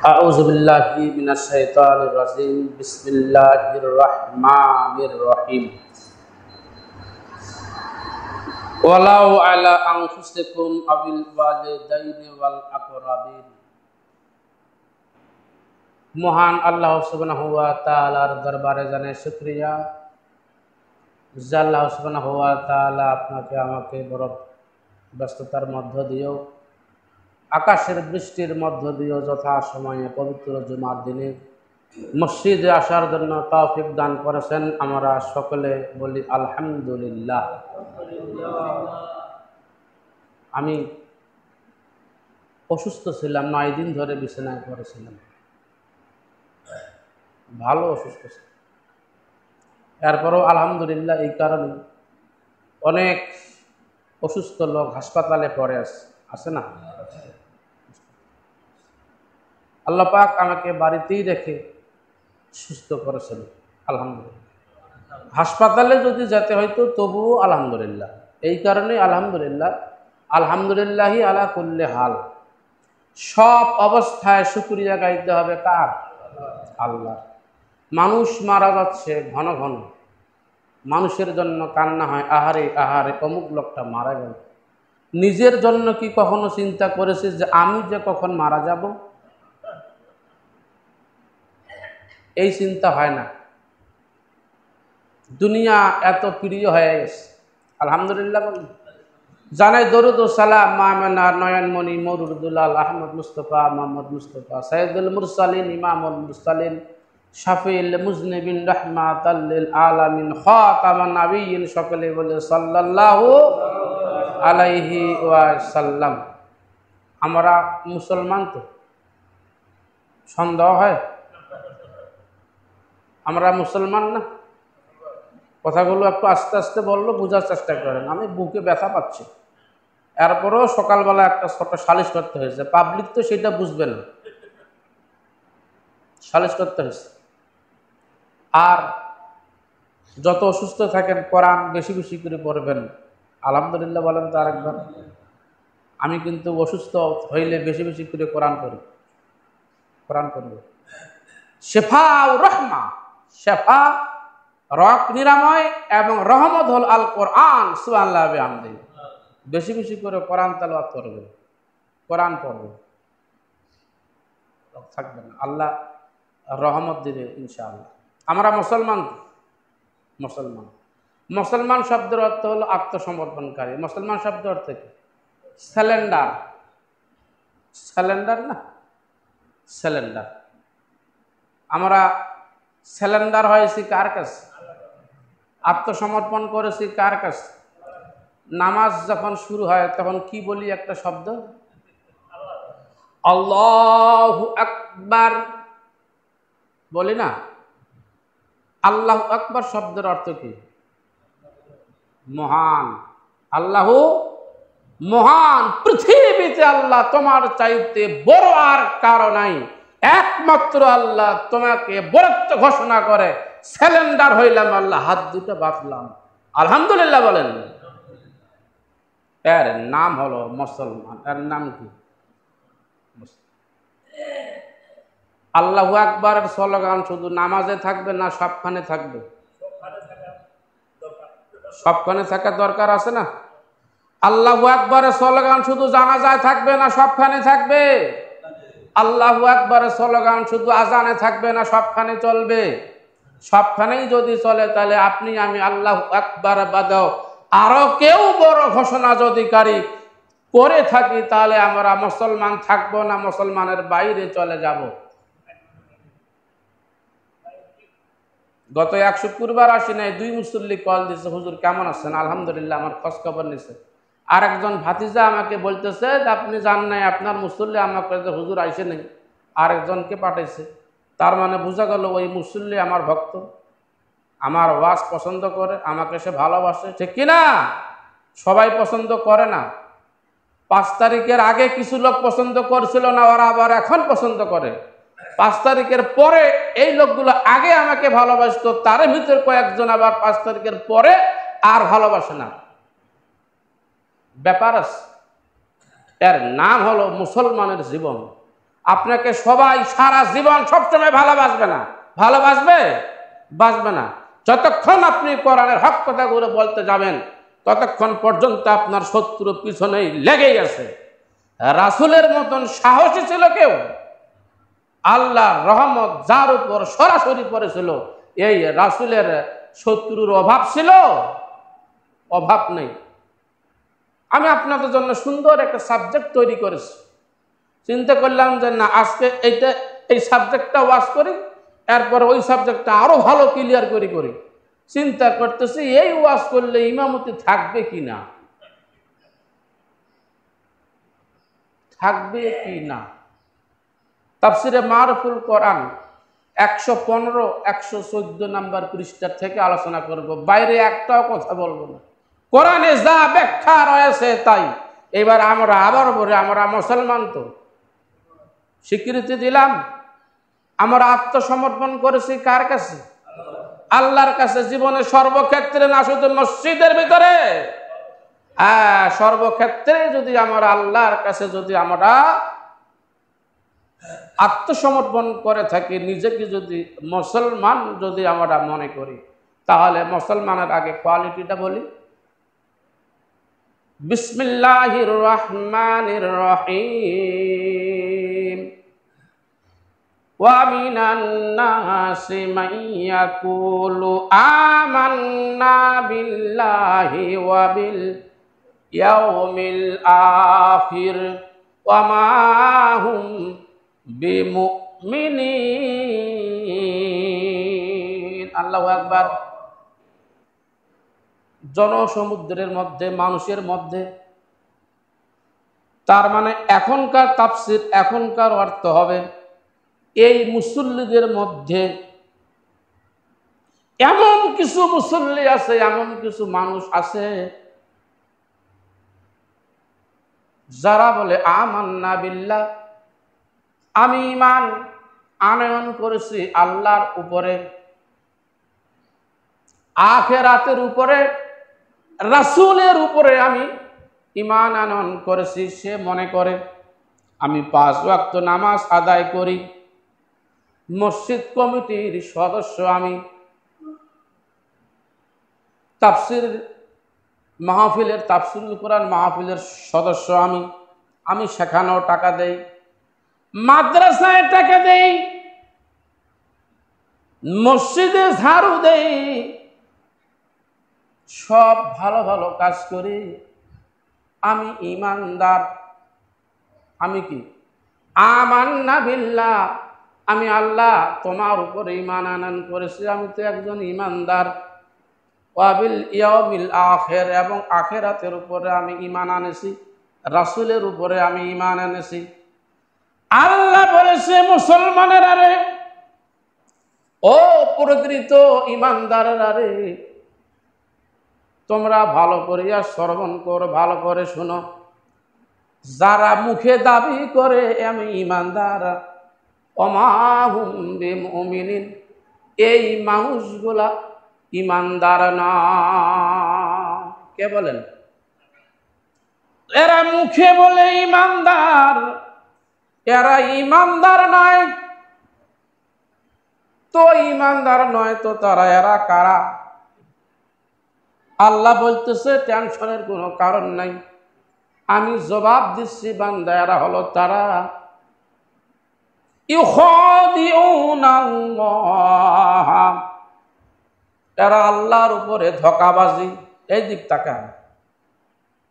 أعوذ بالله من الشيطان الرجيم بسم الله الرحمن الرحيم ولو على أنفسكم أو الوالدين والأقربين মহান আল্লাহ সুবহানাহু ওয়া তাআলার দরবারে জানাই শুকরিয়া যে আল্লাহ সুবহানাহু ওয়া তাআলা আপনাকে আমাকে বড় ব্যস্ততার মধ্য দিয়েও আকাশের বৃষ্টির মধ্য দিয়েও যথা সময়ে পবিত্র জুমার দিনে মসজিদে আসার জন্য তৌফিক দান করেছেন। আমরা সকলে বলি আলহামদুলিল্লাহ। আমি অসুস্থ ছিলাম, 9 দিন ধরে বিছানায় পড়েছিলাম, ভালো অসুস্থ ছিলাম। এরপরও আলহামদুলিল্লাহ এই কারণে অনেক অসুস্থ লোক হাসপাতালে পড়ে আছে না, আল্লাহ পাক আমাকে বাড়িতেই রেখে সুস্থ করেছেন আলহামদুলিল্লাহ। হাসপাতালে যদি যেতে হয়তো তবুও আলহামদুলিল্লাহ। এই কারণে আলহামদুলিল্লাহ, আলহামদুলিল্লাহি আলা কুল্লি হাল। সব অবস্থায় শুকরিয়া গাইতে হবে কার? আল্লাহ। মানুষ মারা যাচ্ছে ঘন ঘন, মানুষের জন্য কান্না হয়, আহারে আহারে অমুক লোকটা মারা গেল। নিজের জন্য কি কখনো চিন্তা করেছিস যে আমি যে কখন মারা যাব? এই চিন্তা হয় না। দুনিয়া এত প্রিয় হয়ে গেছে আলহামদুলিল্লাহ। জানাই দরুদ ও সালাম মামেনা নয়নমণি মরুর দুলাল আহমদ মুস্তফা মোহাম্মদ মুস্তফা সাইয়্যিদুল মুরসালিন ইমামুল মুরসালিন শাফিউল মুজনিবিন রাহমাতাল লিল আলামিন খাতামান নাবিয়্যিন। সকলে বলে সাল্লাল্লাহু আলাইহি ওয়াসাল্লাম। আমরা মুসলমান তো সন্দেহ হয়? আমরা মুসলমান না? কথাগুলো একটু আস্তে আস্তে বললো, বোঝার চেষ্টা করেন। আমি বুকে ব্যথা পাচ্ছি, এরপরেও সকালবেলা একটা ছোট সালিশ করতে হয়েছে। পাবলিক তো সেটা বুঝবে না, সালিশ করতে হয়েছে। আর যত অসুস্থ থাকেন কোরআন বেশি বেশি করে পড়বেন। আলহামদুলিল্লাহ বলেন তো আরেকবার। আমি কিন্তু অসুস্থ হইলে বেশি বেশি করে কোরআন পড়ি, কোরআন পড়ব। শেফা ও রহমা, শেফা রক নিরাময় এবং রহমত হল আল কোরআন। সুবহানাল্লাহ বিহামদিহি। বেশি বেশি করে কোরআন তেলাওয়াত করবেন, কোরআন পড়বেন, থাকবেন, আল্লাহ রহমত দিবে ইনশাআল্লাহ। আমরা মুসলমান, মুসলমান মুসলমান শব্দের অর্থ হলো আত্মসমর্পণকারী। মুসলমান শব্দের অর্থ কি? স্যালেন্ডার। স্যালেন্ডার না, স্যালেন্ডার। আমরা স্যালেন্ডার হয়েছি কার কাছে? আত্মসমর্পণ করেছি কার কাছে? নামাজ যখন শুরু হয় তখন কি বলি? একটা শব্দ, আল্লাহু আকবার বলি না? আল্লাহু আকবার শব্দের অর্থ কি? মহান। আল্লাহু মহান। পৃথিবীতে আল্লাহ তোমার চাইতে বড় আর কারো নাই, একমাত্র আল্লাহ তোমাকে বরত্ব ঘোষণা করে স্যালেন্ডার হইলাম আল্লাহ, হাত দুটো বাঁধলাম। আলহামদুলিল্লাহ বলেন। এর নাম হলো মুসলমান। এর নাম কি? আল্লাহু আকবারের স্লোগান শুধু নামাজে থাকবে না সবখানে থাকবে? সবখানে থাকার দরকার আছে না? আল্লাহু আকবারের স্লোগান শুধু জানাজায় থাকবে না সবখানে থাকবে? আল্লাহু আকবারের স্লোগান শুধু আজানে থাকবে না সবখানে চলবে? সবখানেই যদি চলে তাহলে আপনি আমি আল্লাহু আকবার বাদেও আরো কেউ বড় ঘোষণা যদি কারি করে থাকি তাহলে আমরা মুসলমান থাকবো না, মুসলমানের বাইরে চলে যাব। গত এক শুক্রবার আসি নাই, 2 মুসল্লি কল দিচ্ছে, হুজুর কেমন আছেন? আলহামদুলিল্লাহ, আমার খোঁজ খবর নিছে। আরেকজন ভাতিজা আমাকে বলতেছে আপনি জান নাই আপনার মুসল্লি আমাকে হুজুর আইসে নেই, আরেকজনকে পাঠাইছে। তার মানে বোঝা গেল ওই মুসল্লি আমার ভক্ত, আমার ওয়াজ পছন্দ করে, আমাকে সে ভালোবাসে, ঠিক কিনা? সবাই পছন্দ করে না। 5 তারিখের আগে কিছু লোক পছন্দ করছিল না, ওরা আবার এখন পছন্দ করে। 5 তারিখের পরে এই লোকগুলো আগে আমাকে ভালোবাসতো, তার ভিতর কয়েকজন আবার 5 তারিখের পরে আর ভালোবাসে না। ব্যাপার আছে। এর নাম হলো মুসলমানের জীবন। আপনাকে সবাই সারা জীবন সবসময় ভালোবাসবে না। ভালোবাসবে? বাসবে না। যতক্ষণ আপনি কোরআনের হক কথাগুলো বলতে যাবেন ততক্ষণ পর্যন্ত আপনার শত্রু পিছনেই লেগেই আছে। রাসূলের মতন সাহসী ছিল কেউ? আল্লাহর রহমত যার উপর সরাসরি পড়েছিল, এই রাসূলের শত্রুর অভাব ছিল? অভাব নেই। আমি আপনাদের জন্য সুন্দর একটা সাবজেক্ট তৈরি করেছি। চিন্তা করলাম যে না, আজকে এই সাবজেক্টটা ওয়াজ করি, এরপর ওই সাবজেক্টটা আরো ভালো ক্লিয়ার করি। চিন্তা করতেছি এই ওয়াজ করলে ইমামতি থাকবে কি না, থাকবে কি না। তাফসিরে মারুফুল কোরআন 115, 114 নাম্বার পৃষ্ঠা থেকে আলোচনা করব, বাইরে একটাও কথা বলবো না। কোরআনে যা ব্যাখ্যা রয়েছে তাই। এবার আমরা আবার বলে, আমরা মুসলমান তো স্বীকৃতি দিলাম, আমরা আত্মসমর্পণ করেছি কার কাছে? আল্লাহর কাছে। জীবনে সর্বক্ষেত্রে না শুধু মসজিদের ভিতরে, সর্বক্ষেত্রে যদি আমরা আল্লাহর কাছে যদি আমরা আত্মসমর্পণ করে থাকি, নিজেকে যদি মুসলমান যদি আমরা মনে করি, তাহলে মুসলমানের আগে কোয়ালিটিটা বলি। বিসমিল্লাহির রহমানির রহিম। ওয়া মিনান নাসি মান ইয়াকুলু আমান্না বিল্লাহি ওয়া বিল ইয়াউমিল আখির ওয়া মা হুম বিমুমিনিন। আল্লাহু আকবার। জনসমুদ্রের মধ্যে, মানুষের মধ্যে, তার মানে এখনকার তাফসীর, এখনকার অর্থ হবে এই মুসল্লিদের মধ্যে এমন কিছু মুসল্লি আছে, এমন কিছু মানুষ আছে যারা বলে আমান্না বিল্লাহ, আমি ঈমান আনয়ন করেছি আল্লাহর উপরে, আখিরাতের উপরে, রাসূলের উপরে আমি ঈমান আনয়ন করেছি। সে মনে করে আমি 5 ওয়াক্ত নামাজ আদায় করি, মসজিদ কমিটির সদস্য আমি, তাফসীর মাহফিলের, তাফসীরুল কোরআন মাহফিলের সদস্য আমি সেখানেও টাকা দেই, মাদ্রাসায় টাকা দেই, মসজিদে ঝাড়ু দেই, সব ভালো ভালো কাজ করি, আমি ঈমানদার। আমি কি? আমান্না বিল্লাহ, আমি আল্লাহ তোমার উপরে ঈমান আনয়ন করেছি, আমি তো একজন ঈমানদার। ওয়া বিল ইয়াউমিল আখির, এবং আখিরাতের উপরে আমি ঈমান আনেছি, রাসূলের উপরে আমি ঈমান এনেছি। আল্লাহ বলেছে মুসলমানেরা রে, ও প্রকৃত ঈমানদারেরা রে, তোমরা ভালো করিয়া শ্রবণ করো, ভালো করে শোনো। যারা মুখে দাবি করে আমি ঈমানদার, ওমা হুম বিমুমিনিন, এই মানুষগুলা ঈমানদার না। কে বলেন? এরা মুখে বলে ঈমানদার, এরা ঈমানদার নয়। তো ঈমানদার নয় তো তারা, এরা কারা? আল্লাহ বলতেছে টেনশনের কোনো কারণ নাই, আমি জবাব দিচ্ছি বান্দা, এরা হলো তারা ইউখাদিউনাল্লাহ, এরা আল্লাহর উপরে ধোঁকাবাজি। এই দিক তাকান,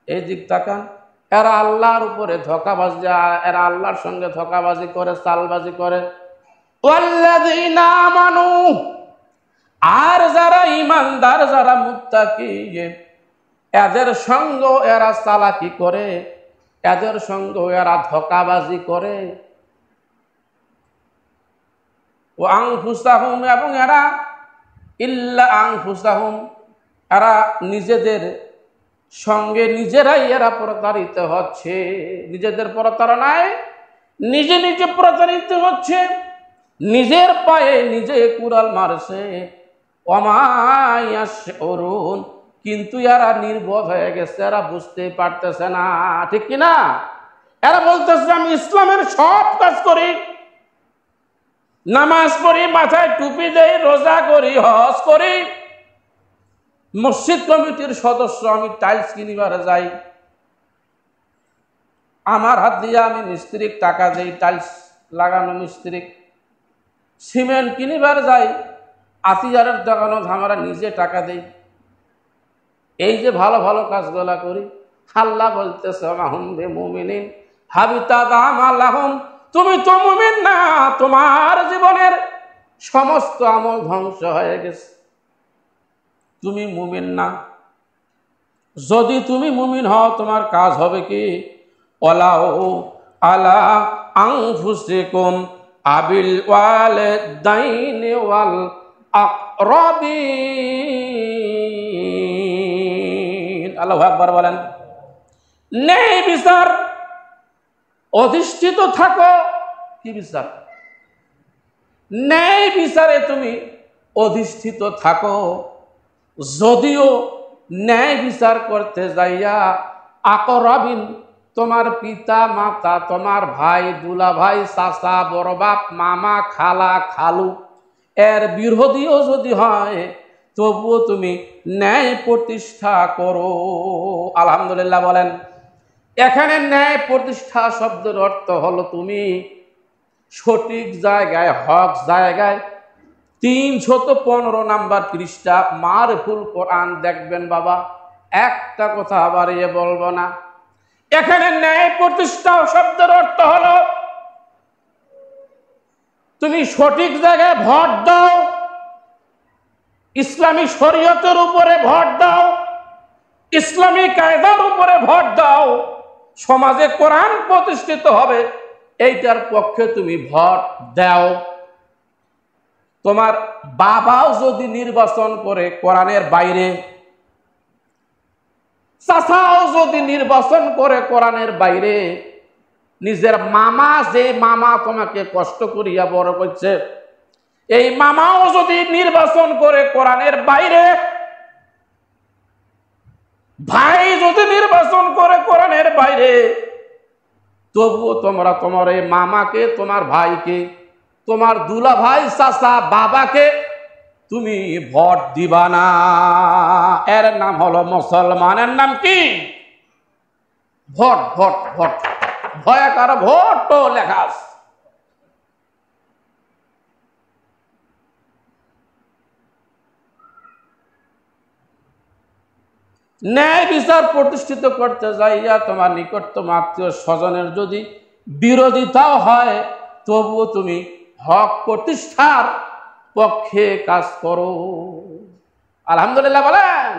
এই দিক তাকান। এরা আল্লাহর উপরে ধোঁকাবাজি, এরা আল্লাহর সঙ্গে ধোঁকাবাজি করে, চালবাজি করে। ওয়াল্লাযীনা আমানু, আর যারা ঈমানদার, যারা মুত্তাকি, এদের সঙ্গ এরা চালাকি করে, এদের সঙ্গ এরা ধোঁকাবাজি করে। ও আনফুসাহুম, এবং এরা ইল্লা আনফুসাহুম, এরা নিজেদের সঙ্গে নিজেরাই এরা প্রতারিত হচ্ছে, নিজেদের প্রতারণায় নিজে নিজে প্রতারিত হচ্ছে, নিজের পায়ে নিজে কুড়াল মারছে। ওমা ইয়াশউরুন, কিন্তু এরা নির্বোধ হয়ে গেছে, এরা বুঝতে পারতেছে না, ঠিক কিনা? এরা বলতেছে আমি ইসলামের সব কাজ করি, নামাজ পড়ি, মাথায় টুপি দেই, রোজা করি, হজ করি, মসজিদ কমিটির সদস্য, আমি টাইলস কিনিবার যাই, আমার হাত দিয়ে আমি মিস্ত্রি টাকা দেই, টাইলস লাগানো মিস্ত্রি, সিমেন্ট কিনিবার যাই, আতিয়ারের দোকানো আমরা নিজে টাকা দেই, এই যে ভালো ভালো কাজগুলা করি। আল্লাহ বলতেছে মাহুম বিমুমিনিন হাবিতাত আমালাহুম, তুমি তো মুমিন না, তোমার জীবনের সমস্ত আমল ধ্বংস হয়ে গেছে, তুমি মুমিন না। যদি তুমি মুমিন হও তোমার কাজ হবে কি, ওয়ালাউ আলা আনফুসিকুম আবিল ওয়ালিদাইনি ওয়াল আকরাবিন। আল্লাহু আকবার বলেন। ন্যায় বিচার অধিষ্ঠিত থাকো। কি বিচার? ন্যায় বিচারে তুমি অধিষ্ঠিত থাকো। যদিও ন্যায় বিচার করতে যাইয়া আকরাবিন, তোমার পিতা মাতা, তোমার ভাই, দুলা ভাই, চাচা, বড় বাপ, মামা, খালা, খালু, এর বিরোধীও যদি হয় তবুও তুমি ন্যায় প্রতিষ্ঠা করো। আলহামদুলিল্লাহ বলেন। এখানে ন্যায় প্রতিষ্ঠা শব্দের অর্থ হলো তুমি সঠিক জায়গায়, হক জায়গায়। 315 নাম্বার পৃষ্ঠা মারফুল কোরআন দেখবেন বাবা, একটা কথা বাড়িয়ে বলবো না। এখানে ন্যায় প্রতিষ্ঠা শব্দের অর্থ হলো তুমি সঠিক জায়গায় ভোট দাও, ইসলামী শরীয়তের উপরে ভোট দাও, ইসলামী কায়দার উপরে ভোট দাও, সমাজে কোরআন প্রতিষ্ঠিত হবে, এইটার পক্ষে তুমি ভোট দাও। তোমার বাবাও যদি নির্বাচন করে কোরআনের বাইরে, চাচাও যদি নির্বাচন করে কোরআনের বাইরে, নিজের মামা, যে মামা তোমাকে কষ্ট করিয়া বড় করছে, এই মামাও যদি নির্বাচন করে কোরআনের বাইরে, ভাই যদি নির্বাচন করে কোরআনের বাইরে, তবুও তোমরা তোমার এই মামাকে, তোমার ভাইকে, তোমার দুলা ভাই, চাচা, বাবাকে তুমি ভোট দিবা না। এর নাম হলো মুসলমানের নাম কি? ভোট। ভোট ভোট ভয়াকার ভোট তো লেখা আছে। ন্যায় বিচার প্রতিষ্ঠিত করতে যাইয়া তোমার নিকটতম আত্মীয় স্বজনের যদি বিরোধিতাও হয় তবুও তুমি হক প্রতিষ্ঠার পক্ষে কাজ করো। আলহামদুলিল্লাহ বলেন।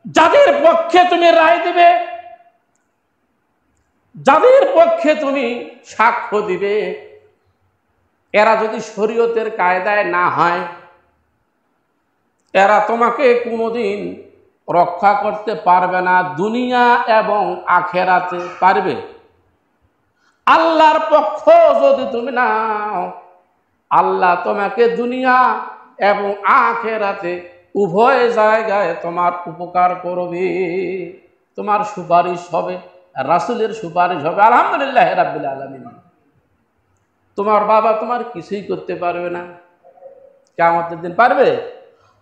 যাদের পক্ষে তুমি রায় দিবে, যাদের পক্ষে তুমি সাক্ষ্য দিবে, এরা যদি শরীয়তের কায়দায় না হয়, এরা তোমাকে কোনোদিন রক্ষা করতে পারবে না, দুনিয়া এবং আখেরাতে। পারবে? আল্লাহর পক্ষ যদি তুমি নাও, আল্লাহ তোমাকে দুনিয়া এবং আখেরাতে উভয় জায়গায় তোমার উপকার করবে। তোমার সুপারিশ হবে, রাসূলের সুপারিশ হবে। আলহামদুলিল্লাহ রাব্বিল আলামিন। তোমার বাবা তোমার কিছুই করতে পারবে না কিয়ামতের দিন। পারবে?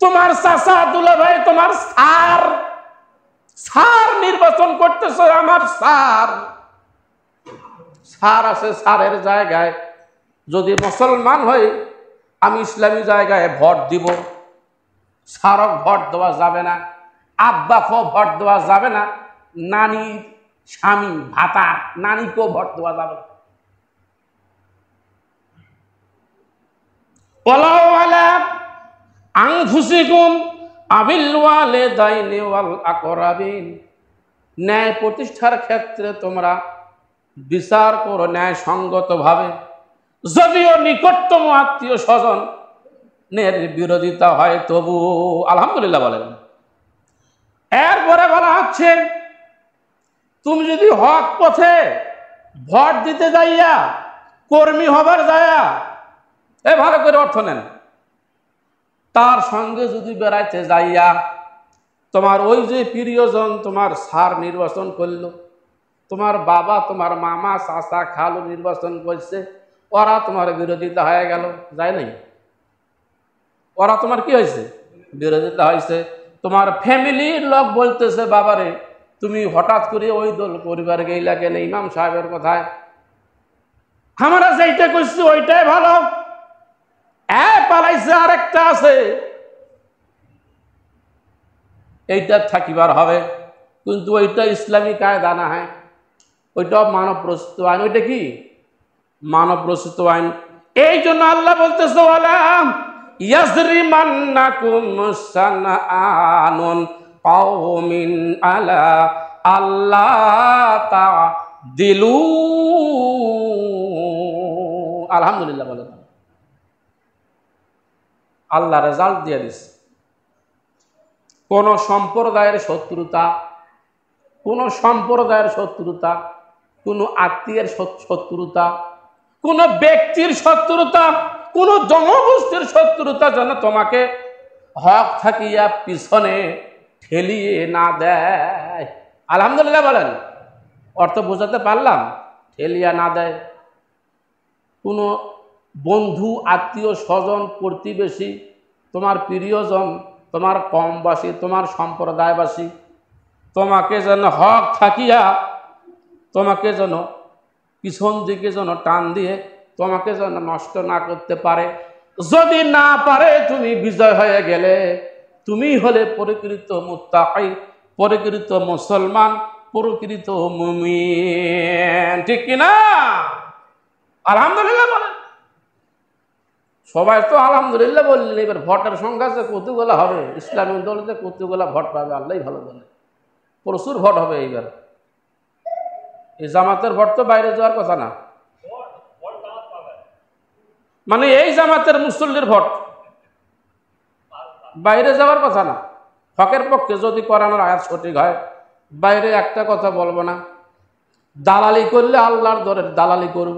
তোমার চাচা, দুলা ভাই, তোমার স্যার নির্বাচন করতেছে, আমার স্যার আছে, স্যারের জায়গায় যদি মুসলমান হই, আমি ইসলামী জায়গায় ভোট দিব, স্যারক ভোট দেওয়া যাবে না, আব্বাকেও ভোট দেওয়া যাবে না, নানি, স্বামী, ভাতা, নানিকেও ভোট দেওয়া যাবে না। ওয়ালাউ আলা আনফুসিকুম আবিল ওয়ালিদাইনি ওয়াল আকরাবিন। ন্যায় প্রতিষ্ঠার ক্ষেত্রে তোমরা বিচার করো ন্যায় সঙ্গতভাবে, যদিও নিকটতম আত্মীয় স্বজনের বিরোধিতা হয় তবু। আলহামদুলিল্লাহ বলেন। এরপরে বলা হচ্ছে তুমি যদি হক পথে ভোট দিতে যাইয়া, কর্মী হবার যাইয়া, ভালো করে অর্থ নেন, তার সঙ্গে যদি বেড়াইতে যাইয়া তোমার ওই যে প্রিয়জন তোমার স্যার নির্বাচন করলো, তোমার বাবা, তোমার মামা, চাচা, খালু নির্বাচন করছে, ওরা তোমার বিরোধিতা হয়ে গেল, যায় নাই? ওরা তোমার কি হয়েছে? বিরোধিতা হয়েছে। তোমার ফ্যামিলির লোক বলতেছে, বাবারে তুমি হঠাৎ করে ওই দল পরিবার গেইলা কেন? ইমাম সাহেবের কথায় আমরা যেইটা করছি ওইটাই ভালো, পালাইছে আরেকটা আছে, এইটা থাকিবার হবে। কিন্তু ওইটা ইসলামী কায়দা না, হয় ওইটা মানব রচিত আইন। ওইটা কি? মানব রচিত আইন। এই জন্য আল্লাহ বলতেছে, ওয়ালাম ইয়াজরিমান্নাকুম শানআনুন কওমিন আলা আল্লা তা'দিলু। আলহামদুলিল্লাহ বলেন, আল্লাহ রেজাল্ট দিয়ে দিচ্ছে। কোন সম্প্রদায়ের শত্রুতা, কোন সম্প্রদায়ের শত্রুতা, কোন আত্মীয়ের শত্রুতা, কোন ব্যক্তির শত্রুতা, কোন জনগোষ্ঠীর শত্রুতা যেন তোমাকে হক থাকিয়া পিছনে ঠেলিয়ে না দেয়। আলহামদুলিল্লাহ বলেন। অর্থ বোঝাতে পারলাম? ঠেলিয়া না দেয়। কোন বন্ধু, আত্মীয় স্বজন, প্রতিবেশী, তোমার প্রিয়জন, তোমার কমবাসী, তোমার সম্প্রদায়বাসী তোমাকে যেন হক থাকিয়া তোমাকে যেন পিছন দিকে যেন টান দিয়ে তোমাকে যেন নষ্ট না করতে পারে। যদি না পারে, তুমি বিজয় হয়ে গেলে তুমি হলে প্রকৃত মুত্তাকি, প্রকৃত মুসলমান, প্রকৃত মুমিন। ঠিক কিনা? আলহামদুলিল্লাহ বলেন। সবাই তো আলহামদুলিল্লাহ বললেন। এবার ভোটের সংখ্যা যে কতগুলো হবে, ইসলামী দলতে কতগুলো ভোট পাবে আল্লাহ ভালো বলে। প্রচুর ভোট হবে এইবার। এই জামাতের ভোট তো বাইরে যাওয়ার কথা না, মানে এই জামাতের মুসল্লির ভোট বাইরে যাওয়ার কথা না। হকের পক্ষে যদি কোরআনের আয়াত সঠিক হয়, বাইরে একটা কথা বলবো না। দালালি করলে আল্লাহর দলের দালালি করব।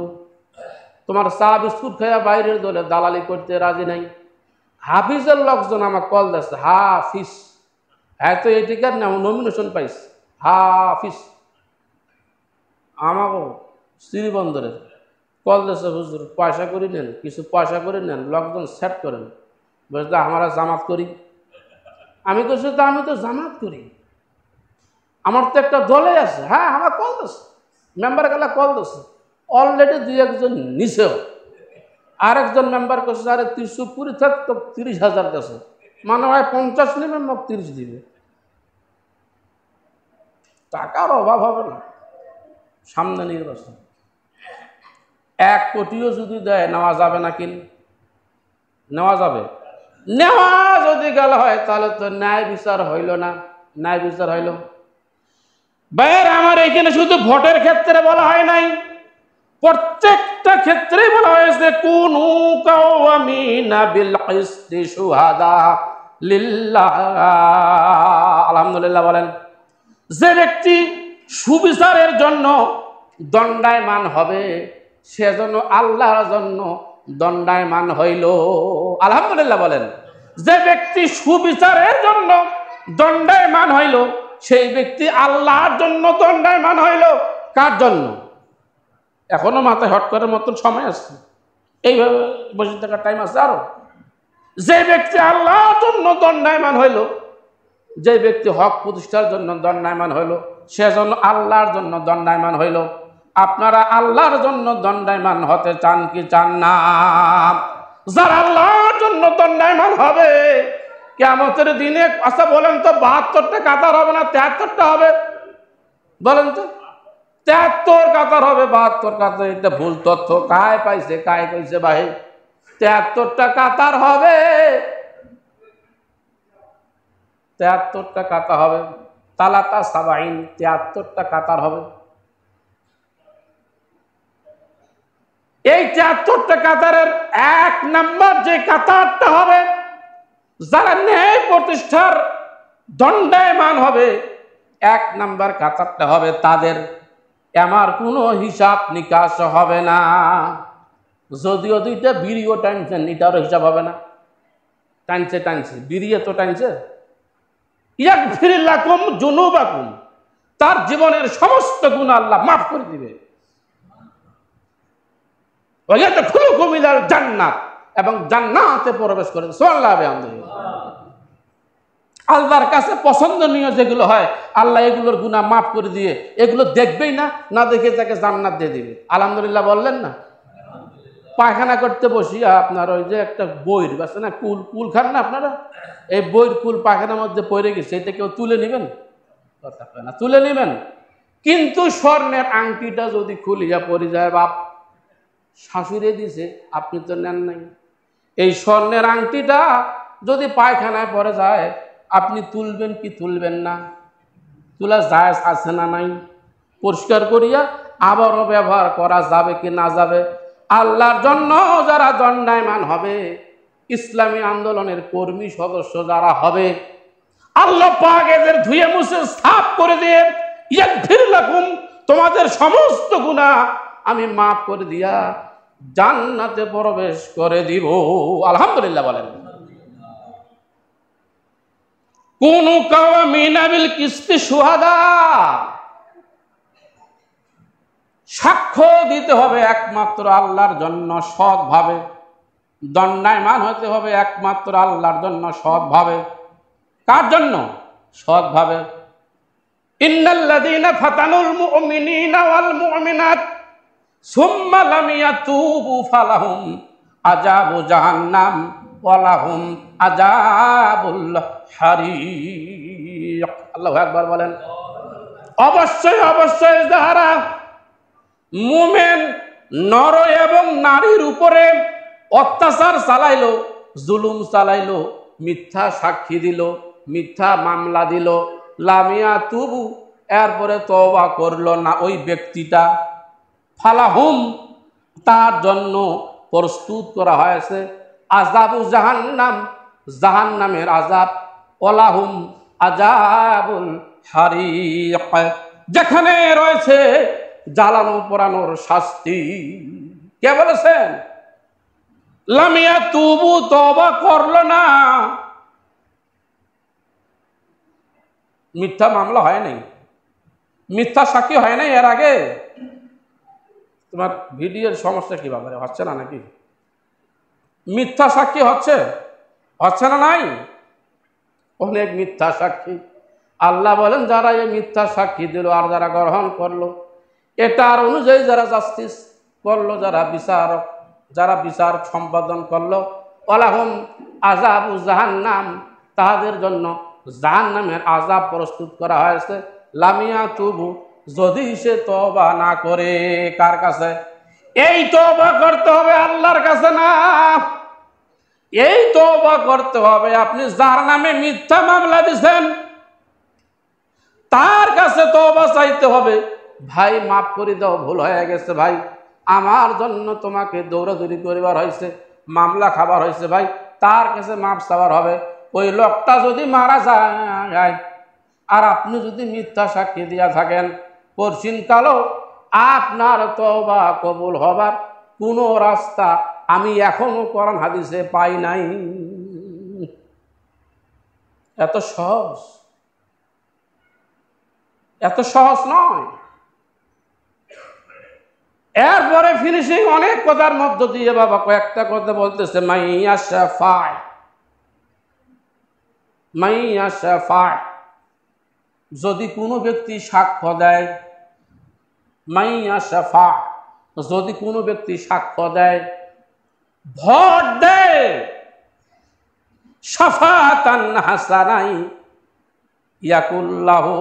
তোমার চা বিস্কুট খাইয়া বাইরের দলে দালালি করতে রাজি নাই। হাফিজের লোকজন আমার কল দিচ্ছে, হাফিজ, হ্যাঁ তো এটিকার নমিনেশন পাইছে হাফিজ। আমাকে শ্রীবন্দরে কল দিচ্ছে, হুজুর পয়সা করে নেন, কিছু পয়সা করে নেন, লোকজন সেট করেন। বলতে আমরা জামাত করি। আমি বলছি, তো আমি তো জামাত করি, আমার তো একটা দলে আছে। হ্যাঁ, আমার কল দিচ্ছে, মেম্বার গেলা কল দিচ্ছে, অলরেডি 2-1 নিছেও। আরেকজন মেম্বার করছে, আরে 320 থাক তো 30,000 দেশে, মানে হয় 50 নেবে, মোক 30 দিবে। টাকার অভাব হবে না, সামনে নির্বাচন। 1 কোটিও যদি দেয়, নেওয়া যাবে না? কিন নেওয়া যাবে? নেওয়া যদি গেল হয়, তাহলে তো ন্যায় বিচার হইল না। ন্যায় বিচার হইল। ভাইয়ের আমার, এখানে শুধু ভোটের ক্ষেত্রে বলা হয় নাই, প্রত্যেকটা ক্ষেত্রেই বলা হয়েছে, কুনু কাওয়ামিনা বিল কিসতি শুহাদা লিল্লাহ। আলহামদুলিল্লাহ বলেন। যে ব্যক্তি সুবিচারের জন্য দণ্ডায়মান হবে, সেজন্য আল্লাহর জন্য দণ্ডায়মান হইল। আলহামদুলিল্লাহ বলেন। যে ব্যক্তি সুবিচারের জন্য দণ্ডায়মান হইল, সেই ব্যক্তি আল্লাহর জন্য দণ্ডায়মান হইল। কার জন্য? এখনো মাথায় হট করার মতন সময় আছে, এইভাবে বসে থাকার টাইম আছে আরো। যে ব্যক্তি আল্লাহর জন্য দণ্ডায়মান হইল, যে ব্যক্তি হক প্রতিষ্ঠার জন্য দণ্ডায়মান হইল, সেজন্য আল্লাহর জন্য দণ্ডায়মান হইল। আপনারা আল্লাহর জন্য দণ্ডায়মান হতে চান কি চান না? যারা আল্লাহর জন্য দণ্ডায়মান হবে কিয়ামতের দিনে, আচ্ছা বলেন তো, 72টা কাতার হবে না 73টা হবে? বলেন তো। 73 কাতার হবে, 72 কাতার। এটা ভুল তথ্য, কায় পাইছে, কায় কইছে ভাই? 73টা কাতার হবে, 73টা কাতার হবে। তালাতা সাবাইন, 73টা কাতার হবে। এই 73টা কাতারের 1 নাম্বার যে কাতারটা হবে, যারা ন্যায় প্রতিষ্ঠার দণ্ডায়মান হবে, 1 নাম্বার কাতারটা হবে তাদের। আমার কোনো হিসাব নিকাশ হবে না। যদিও 2টা বিড়িও টানছেন, এটারও হিসাব হবে না। টানছে বিড়িয়ে তো টানছে। ইয়াগফির লাকুম যুনুবাকুম, তার জীবনের সমস্ত গুনাহ আল্লাহ মাফ করে দিবে। ওয়ায়াদখুলুকুম ইলাল জান্নাত, এবং জান্নাতে প্রবেশ করে। সুবহানাল্লাহ। আল্লাহর কাছে পছন্দনীয় যেগুলো হয় আল্লাহ এগুলোর গুনাহ মাফ করে দিয়ে এগুলো দেখবেই না, না দেখে তাকে জান্নাত দিয়ে দিবে। আলহামদুলিল্লাহ বললেন না? পায়খানা করতে বসিয়া আপনার ওই যে একটা বইর আছে না, কুল কুল খান না আপনারা, এই বইর কুল পায়খানার মধ্যে পড়ে গেছে, এটা কেউ তুলে নেবেন? কথা কয় না, তুলে নেবেন। কিন্তু স্বর্ণের আংটিটা যদি খুলিয়া পড়ে যায়, বাপ শাশুড়ে দিছে, আপনি তো নেন নাই। এই স্বর্ণের আংটিটা যদি পায়খানায় পড়ে যায়, আপনি তুলবেন কি তুলবেন না? তোলা জায়েজ আছে না নাই? পরিষ্কার করিয়া আবারও ব্যবহার করা যাবে কি না যাবে? আল্লাহর জন্য যারা দণ্ডায়মান হবে, ইসলামী আন্দোলনের কর্মী সদস্য যারা হবে, আল্লাহ পাক এদের ধুয়ে মুছে সাফ করে দিয়ে ইয়াগফির লাকুম, তোমাদের সমস্ত গুনাহ আমি মাফ করে দিয়া জান্নাতে প্রবেশ করে দিব। আলহামদুলিল্লাহ বলেন। কুনু কাওয়ামিনা বিল কিসতি শুহাদা, সাক্ষ্য দিতে হবে একমাত্র আল্লাহর জন্য সৎভাবে, দণ্ডায়মান হতে হবে একমাত্র আল্লাহর জন্য সৎভাবে। কার জন্য? সৎভাবে। ইন্নাল্লাযীনা ফাতানুল মুমিনিনা ওয়াল মুমিনাত সুম্মা লাম ইয়াতুবু ফালাহুম আযাবু জাহান্নাম ওয়া লাহুম আযাবুল হারিক। আল্লাহু আকবার বলেন। অবশ্যই অবশ্যই যারা মুমিন নর এবং নারীর উপরে অত্যাচার চালাইলো, জুলুম চালাইলো, মিথ্যা সাক্ষী দিল, মিথ্যা মামলা দিল, লামিয়া তুবু, এরপরে তওবা করলো না ওই ব্যক্তিটা, ফালাহুম, তার জন্য প্রস্তুত করা হয়েছে আযাবু জাহান্নাম, জাহান্নামের আযাব, ওয়ালাহুম আযাবুল হারিক, যেখানে রয়েছে জ্বালানো পোড়ানোর শাস্তি। কে বলেছেন? লামিয়া তুবু, তওবা করলো না, মিথ্যা মামলা হয় নাই, মিথ্যা সাক্ষী হয় নাই এর আগে। তোমার ভিডিওর সমস্যা কি ব্যাপারে হচ্ছে না নাকি? মিথ্যা সাক্ষী হচ্ছে, হচ্ছে না নাই? অনেক মিথ্যা সাক্ষী। আল্লাহ বলেন যারা এই মিথ্যা সাক্ষী দিল আর যারা গ্রহণ করলো, এটার অনুযায়ী যারা জাস্টিস করলো, যারা বিচারক, যারা বিচার সম্পাদন করলো, ওয়ালাহুম আযাবু জাহান্নাম, তাদের জন্য জাহান্নামের আযাব প্রস্তুত করা হয়েছে। লামিয়া তুবু, যদি সে তওবা না করে। কার কাছে? এই তওবা করতে হবে আল্লাহর কাছে না, এই তওবা করতে হবে আপনি যার নামে মিথ্যা মামলা দিয়েছেন তার কাছে তওবা চাইতে হবে। ভাই মাফ করে দাও, ভুল হয়ে গেছে ভাই, আমার জন্য তোমাকে দৌড়াদৌড়ি করিবার হয়েছে, মামলা খাবার হয়েছে ভাই, তার কাছে মাফ চাওয়ার হবে। ওই লোকটা যদি মারা যায় আর আপনি যদি মিথ্যা সাক্ষী দিয়া থাকেন, পরশিনকালও আপনার তওবা কবুল হবার কোনো রাস্তা আমি এখনো কোরআন হাদিসে পাই নাই। এত সহজ, এত সহজ নয়। এরপরে ফিনিশিং অনেক কথার মধ্য দিয়ে বাবা কয়েকটা কথা বলতেছে, মাইয়া শাফাআত, মাইয়া শাফাআত, যদি কোনো ব্যক্তি সাক্ষ্য দেয়, মাইয়া শাফাআত, যদি কোনো ব্যক্তি সাক্ষ্য দেয়, ভোট দেয়, শাফাআতান হাসানাই ইয়াকুল্লাহু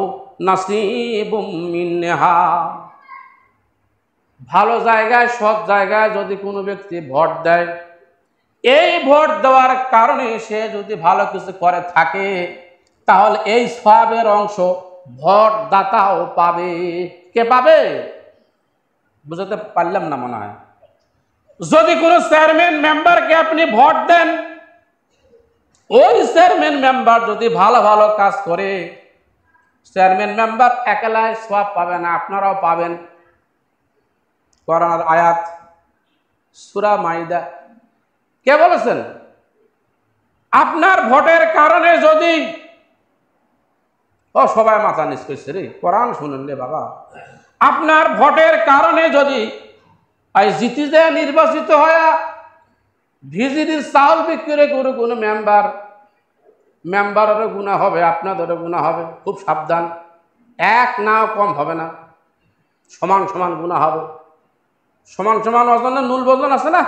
নাসিবুম মিনহা, ভালো জায়গায় সৎ জায়গায় যদি কোনো ব্যক্তি ভোট দেয়, এই ভোট দেওয়ার কারণে সে যদি ভালো কিছু করে থাকে তাহলে এই সওয়াবের অংশ ভোট দাতাও পাবে। কে পাবে? বুঝতে পারলাম না মনে হয়। যদি কোনো চেয়ারম্যান মেম্বারকে আপনি ভোট দেন, ওই চেয়ারম্যান মেম্বার যদি ভালো ভালো কাজ করে, চেয়ারম্যান মেম্বার একলাই সওয়াব পাবে না, আপনারাও পাবেন। কোরআনের আয়াত, সূরা মাইদা। কে বলেছেন? আপনার ভোটের কারণে যদি ও সবাই মাথা নিচ করছে রে, কোরআন শুনেন রে বাবা। আপনার ভোটের কারণে যদি জিতি যায় নির্বাচিত হয় ভিজিটির চাউল বিক্রি করে কোনো মেম্বারেরও গুণা হবে, আপনাদেরও গুণা হবে। খুব সাবধান, এক নাও কম হবে না, সমান সমান গুণা হবে। সমান সমান ওজনে নুল ওজন আছে না,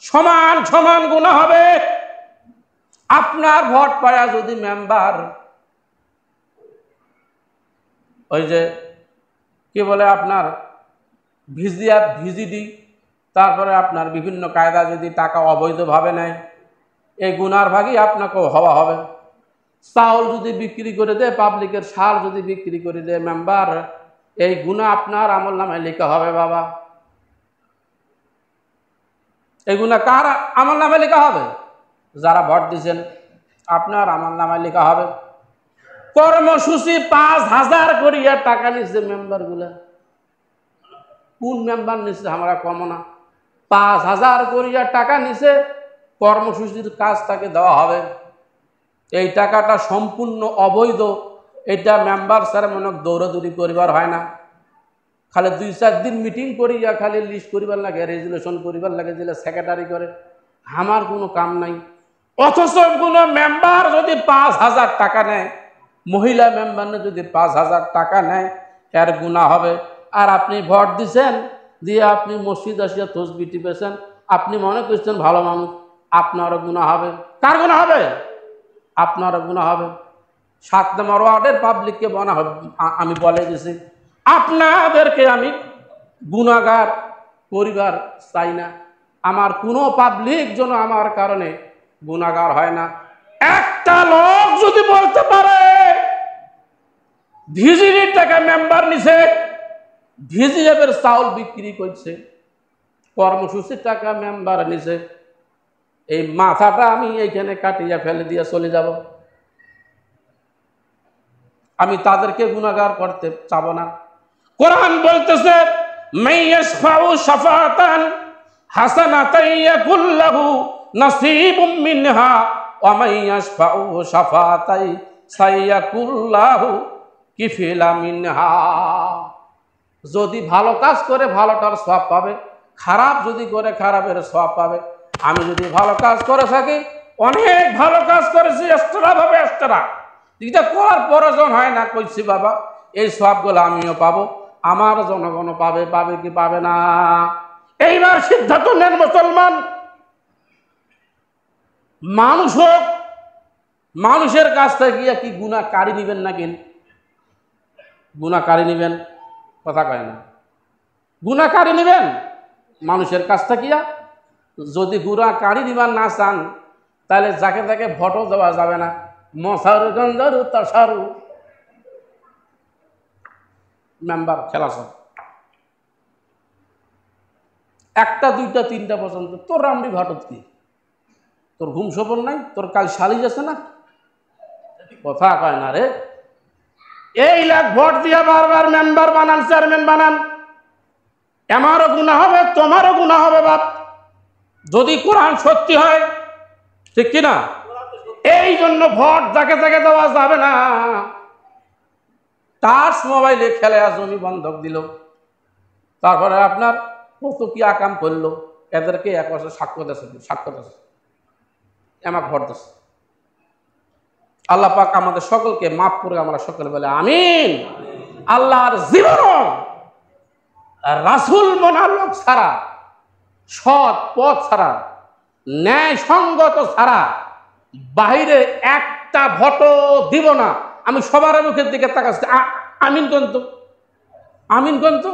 সমান সমান গুণা হবে। আপনার ভোট পায়া যদি মেম্বার ওই যে কি বলে আপনার ভিজিডি, তারপরে আপনার বিভিন্ন কায়দা যদি টাকা অবৈধভাবে নেয়, এই গুনার ভাগই আপনাকেও হওয়া হবে। চাউল যদি বিক্রি করে দেয়, পাবলিকের সার যদি বিক্রি করে দেয় মেম্বার, এই গুনাহ আপনার আমলনামায় লেখা হবে বাবা। এই গুনাহ কার আমলনামায় লেখা হবে? যারা ভোট দিয়েছেন আপনার আমলনামায় লেখা হবে। কর্মসূচি 5,000 করিয়া টাকা নিচ্ছে মেম্বার গুলা। কোন মেম্বার নিচ্ছে আমরা কম না, 5,000 করিয়া টাকা নিছে, কর্মসূচির কাজ তাকে দেওয়া হবে। এই টাকাটা সম্পূর্ণ অবৈধ। এটা মেম্বার স্যার মনে দৌড়াদৌড়ি করিবার হয় না, খালি 2-4 দিন মিটিং করিয়া খালি লিস্ট করিবার লাগে, রেজুলেশন করিবার লাগে, যেটা সেক্রেটারি করে। আমার কোনো কাম নাই। অথচ কোনো মেম্বার যদি 5,000 টাকা নেয়, মহিলা মেম্বার যদি 5,000 টাকা নেয়, এর গুনাহ হবে। আর আপনি ভোট দিচ্ছেন, দিয়ে আপনি মসজিদ আসিয়া তসবিহ টিপেছেন, আপনি মনে করছেন ভালো মানুষ, আপনারও গুনাহ হবে। কার গুনাহ হবে? আপনারও গুনাহ হবে। 7 নম্বর ওয়ার্ডের পাবলিককে আমি বলে দিছি, আপনাদেরকে আমি গুনাহগার পরিবার চাই না। আমার কোনো পাবলিক যেন আমার কারণে গুনাহগার হয় না। একটা লোক যদি বলতে পারে ভিজিটির টাকা মেম্বার নিছে, ভিজিএফের চাউল বিক্রি করছে, কর্মসূচির টাকা মেম্বার নিছে, এই মাথাটা আমি এইখানে কাটিয়া ফেলে দিয়ে চলে যাব। আমি তাদেরকে গুনাহগার করতে চাব না। কোরআন বলতেছে মাইয়াশফাউ শাফাতান হাসানাতান ইয়াকুল্লাহু নাসীবুম মিনহা ওয়া মাইয়াশফাউ শাফাতাই সাইয়াকুল্লাহু কিফিলা মিনহা। যদি ভালো কাজ করে ভালোটার সওয়াব পাবে, খারাপ যদি করে খারাপের সওয়াব পাবে। আমি যদি ভালো কাজ করে থাকি, অনেক ভালো কাজ করেছি, এক্সট্রা ভাবে এক্সট্রা, যেটা করার প্রয়োজন হয় না, কইছি বাবা, এই সওয়াবগুলো আমিও পাবো, আমার জনগণও পাবে। পাবে কি পাবে না? এইবার সিদ্ধান্ত নেন মুসলমান। মানুষ হোক, মানুষের কাছ থেকে গিয়া কি গুনাহকারী নিবেন নাকি? গুনাহকারী নিবেন? কথা কয় না। গুনাহকারী নিবেন মানুষের কাছ থেকে? যদি গুনাহকারী নিবার না চান, তাহলে যাকে তাকে ভোটও দেওয়া যাবে না। মশারু গঞ্জারু তাসারু মেম্বার খেলা সব 1টা 2টা 3টা পর্যন্ত তোর রামডি ঘটত কি? তোর ঘুম সপন নাই? তোর কাল শালিজ আছে না? কথা কয় না রে। এই লাখ ভোট দিয়া বারবার মেম্বার বানান, চেয়ারম্যান বানান, আমারও গুনাহ হবে, তোমারও গুনাহ হবে বাপ, যদি কোরআন সত্যি হয়, ঠিক কিনা? এই জন্য ভোট যাকে তাকে দেওয়া যাবে না। টাচ মোবাইলে খেলে জমি বন্ধক দিল, তারপরে আপনার কত কি আকাম করলো, এদেরকে 1 বছর সাক্ষ্য দিচ্ছে, আমাকে ভোট দিচ্ছে। আল্লাহ পাক আমাদের সকলকে মাফ করে আমরা সকলে বলে আমিন। আল্লাহর জীবনও রাসূল মনার লোক ছাড়া, সৎ পথ ছাড়া, ন্যায় সঙ্গত ছাড়া বাহিরে একটা ভোটও দিব না। আমি সবার মুখের দিকে তাকাচ্ছি, আমিন কন্ত, আমিন কন্ত।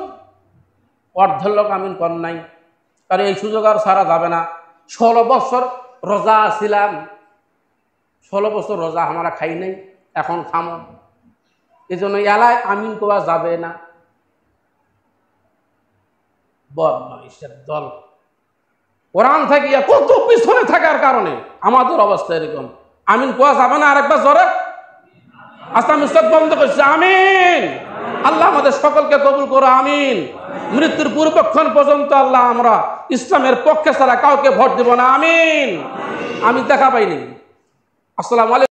অর্ধের লোক আমিন কর নাই, কারণ এই সুযোগ আর ছাড়া যাবে না। 16 বছর রোজা ছিলাম, 16 বছর রোজা আমরা খাই নাই, এখন খামো। এই জন্য এলায় আমিন কোয়া যাবে না। বদমাইশের দল কোরআন থাকিয়া কত পিছনে থাকার কারণে আমাদের অবস্থা এরকম। আমিন কোয়া যাবে না। আরেকবার জোরে আস্তা মুস্তাক বন্ধ করছে আমিন। আল্লাহ আমাদের সকলকে কবুল করো আমিন। মৃত্যুর পূর্বক্ষণ পর্যন্ত আল্লাহ আমরা ইসলামের পক্ষে ছাড়া কাউকে ভোট দিব না আমিন। আমি দেখা পাইনি। আসসালামু আলাইকুম।